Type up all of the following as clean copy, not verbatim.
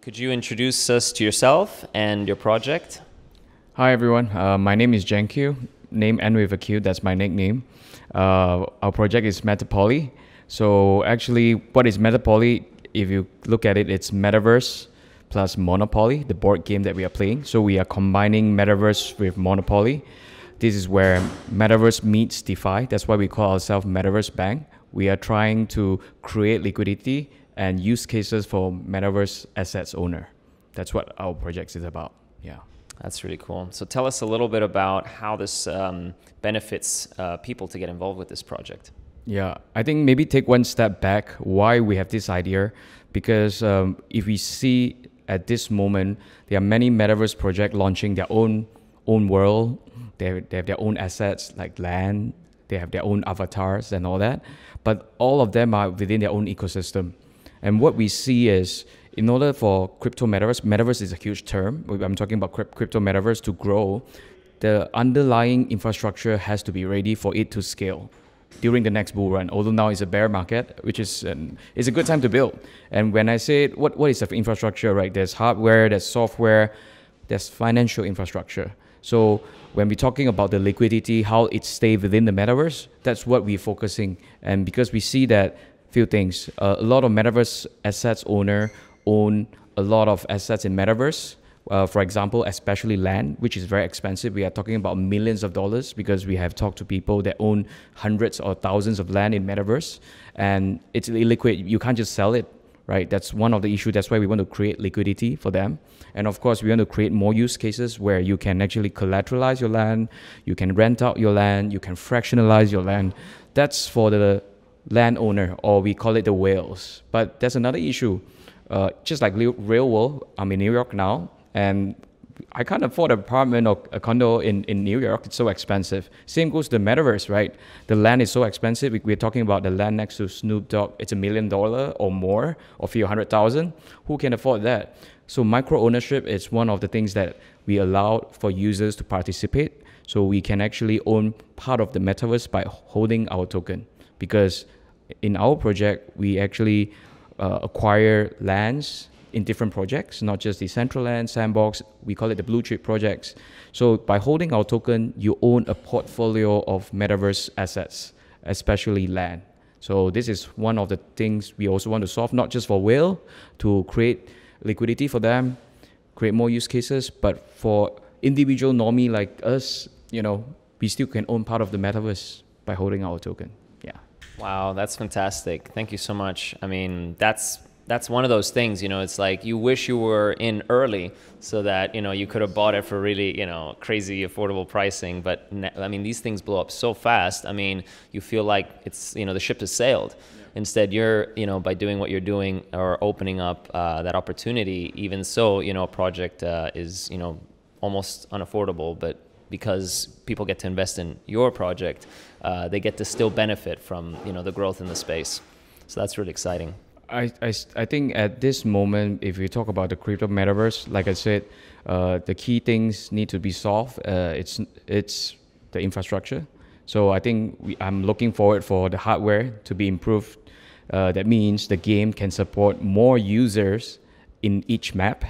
Could you introduce us to yourself and your project? Hi everyone, my name is JenQ, name end with a Q, that's my nickname. Our project is Metapoly. So actually, what is Metapoly? If you look at it, it's Metaverse plus Monopoly, the board game that we are playing. So we are combining Metaverse with Monopoly. This is where Metaverse meets DeFi. That's why we call ourselves Metaverse Bank. We are trying to create liquidity and use cases for Metaverse assets owner. That's what our project is about. Yeah. That's really cool. So tell us a little bit about how this benefits people to get involved with this project. Yeah, I think maybe take one step back why we have this idea, because if we see at this moment, there are many Metaverse projects launching their own world. They have their own assets like land, they have their own avatars and all that, but all of them are within their own ecosystem. And what we see is, in order for crypto metaverse is a huge term. I'm talking about crypto metaverse to grow. The underlying infrastructure has to be ready for it to scale during the next bull run. Although now it's a bear market, which is it's a good time to build. And when I say what is the infrastructure, right? There's hardware, there's software, there's financial infrastructure. So when we're talking about the liquidity, how it stays within the metaverse, that's what we're focusing. And because we see that few things. A lot of metaverse assets owner own a lot of assets in metaverse. For example, especially land, which is very expensive. We are talking about millions of dollars because we have talked to people that own hundreds or thousands of land in metaverse, and it's illiquid. You can't just sell it, right? That's one of the issues. That's why we want to create liquidity for them. And of course, we want to create more use cases where you can actually collateralize your land, you can rent out your land, you can fractionalize your land. That's for the landowner, or we call it the whales. But there's another issue. Just like real world, I'm in New York now, and I can't afford an apartment or a condo in New York. It's so expensive. Same goes to the metaverse, right? The land is so expensive. We're talking about the land next to Snoop Dogg. It's $1 million or more, or a few $100,000. Who can afford that? So micro ownership is one of the things that we allow for users to participate. So we can actually own part of the metaverse by holding our token. Because in our project, we actually acquire lands in different projects, not just the central land, sandbox, we call it the blue chip projects. So by holding our token, you own a portfolio of metaverse assets, especially land. So this is one of the things we also want to solve, not just for whale, to create liquidity for them, create more use cases, but for individual normie like us, you know, we still can own part of the metaverse by holding our token. Yeah. Wow, that's fantastic. Thank you so much. I mean, that's one of those things, you know, it's like you wish you were in early so that, you know, you could have bought it for really, you know, crazy affordable pricing. But I mean, these things blow up so fast. I mean, you feel like it's, you know, the ship has sailed. Yeah. Instead, you're, you know, by doing what you're doing or opening up that opportunity, even so, you know, a project is, you know, almost unaffordable, but because people get to invest in your project, they get to still benefit from, you know, the growth in the space. So that's really exciting. I think at this moment, if we talk about the crypto metaverse, like I said, the key things need to be solved. It's the infrastructure. So I think I'm looking forward for the hardware to be improved. That means the game can support more users in each map.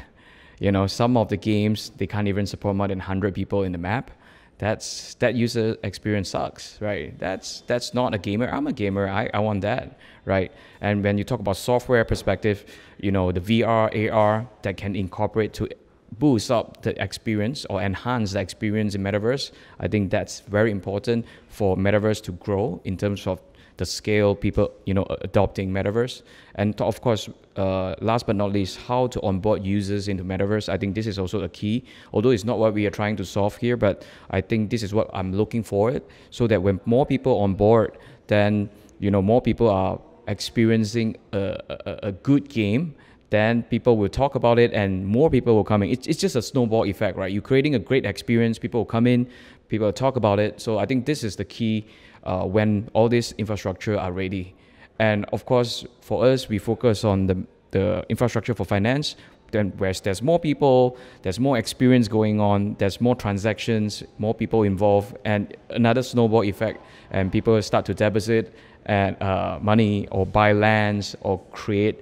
You know, some of the games, they can't even support more than 100 people in the map. That user experience sucks, right? That's not a gamer. I'm a gamer. I want that, right? And when you talk about software perspective, you know, the VR, AR that can incorporate to boost up the experience or enhance the experience in metaverse, I think that's very important for metaverse to grow in terms of the scale, people, you know, adopting metaverse. And of course, last but not least, how to onboard users into metaverse. I think this is also a key, although it's not what we are trying to solve here, but I think this is what I'm looking for, so that when more people on board, then, you know, more people are experiencing a good game, then people will talk about it and more people will come in. It's just a snowball effect, right? You're creating a great experience, people will come in, people will talk about it. So I think this is the key when all this infrastructure are ready. And of course, for us, we focus on the infrastructure for finance. Then where there's more people, there's more experience going on, there's more transactions, more people involved, and another snowball effect, and people start to deposit, and money, or buy lands, or create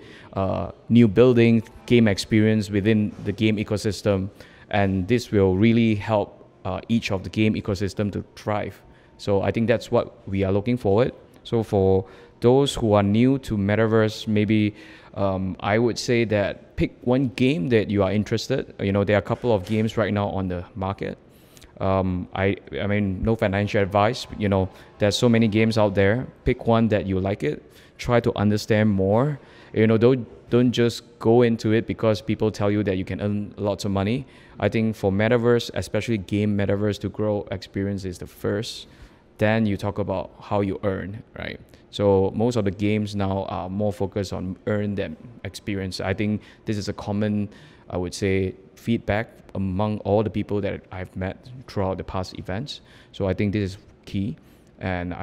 new building game experience within the game ecosystem, and this will really help each of the game ecosystem to thrive. So I think that's what we are looking forward. So for those who are new to Metaverse, maybe I would say that pick one game that you are interested. You know, there are a couple of games right now on the market. I mean, no financial advice. You know, there's so many games out there. Pick one that you like it. Try to understand more. You know, don't just go into it because people tell you that you can earn lots of money. I think for Metaverse, especially game Metaverse, to grow experience is the first. Then you talk about how you earn, right? So most of the games now are more focused on earn than experience. I think this is a common, I would say, feedback among all the people that I've met throughout the past events. So I think this is key, and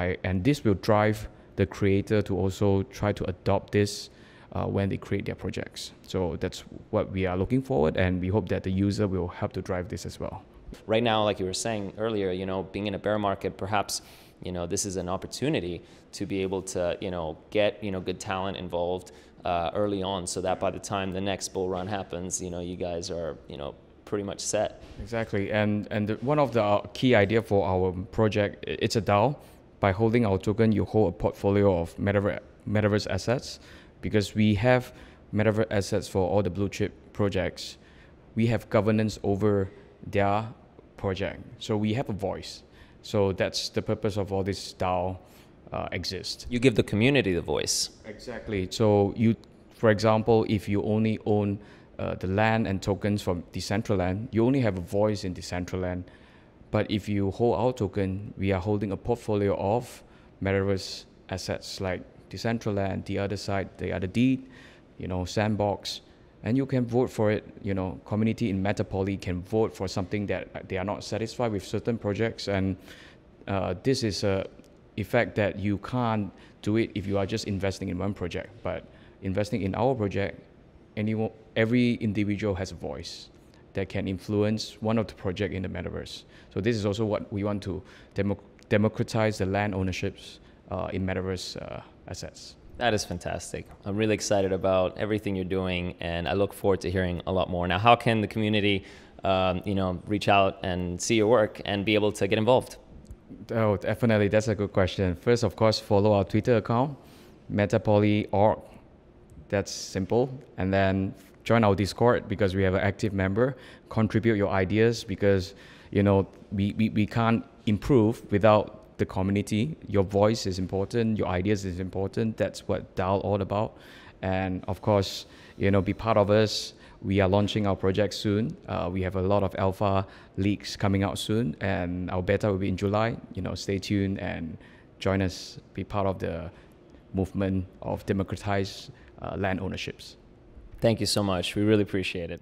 this will drive the creator to also try to adopt this when they create their projects. So that's what we are looking forward, and we hope that the user will help to drive this as well. Right now, like you were saying earlier, you know, being in a bear market, perhaps, you know, this is an opportunity to be able to, you know, get, you know, good talent involved early on, so that by the time the next bull run happens, you know, you guys are, you know, pretty much set. Exactly, and one of the key idea for our project, it's a DAO. By holding our token, you hold a portfolio of metaverse assets, because we have metaverse assets for all the blue chip projects. We have governance over their project, so we have a voice. So that's the purpose of all this DAO exist. You give the community the voice. Exactly. So you, for example, if you only own the land and tokens from Decentraland, you only have a voice in Decentraland. But if you hold our token, we are holding a portfolio of metaverse assets like Decentraland, the other side, the other deed, you know, Sandbox, and you can vote for it. You know, community in Metapoly can vote for something that they are not satisfied with certain projects, and this is a effect that you can't do it if you are just investing in one project. But investing in our project, every individual has a voice that can influence one of the project in the metaverse. So this is also what we want to democratize the land ownerships in metaverse assets. That is fantastic. I'm really excited about everything you're doing, and I look forward to hearing a lot more. Now, how can the community, you know, reach out and see your work and be able to get involved? Oh, definitely. That's a good question. First, of course, follow our Twitter account, metapoly.org. That's simple. And then join our Discord, because we have an active member. Contribute your ideas, because, you know, we can't improve without the community. Your voice is important. Your ideas is important. That's what DAO all about. And of course, you know, be part of us. We are launching our project soon. We have a lot of alpha leaks coming out soon, and our beta will be in July. You know, stay tuned and join us. Be part of the movement of democratized land ownerships. Thank you so much. We really appreciate it.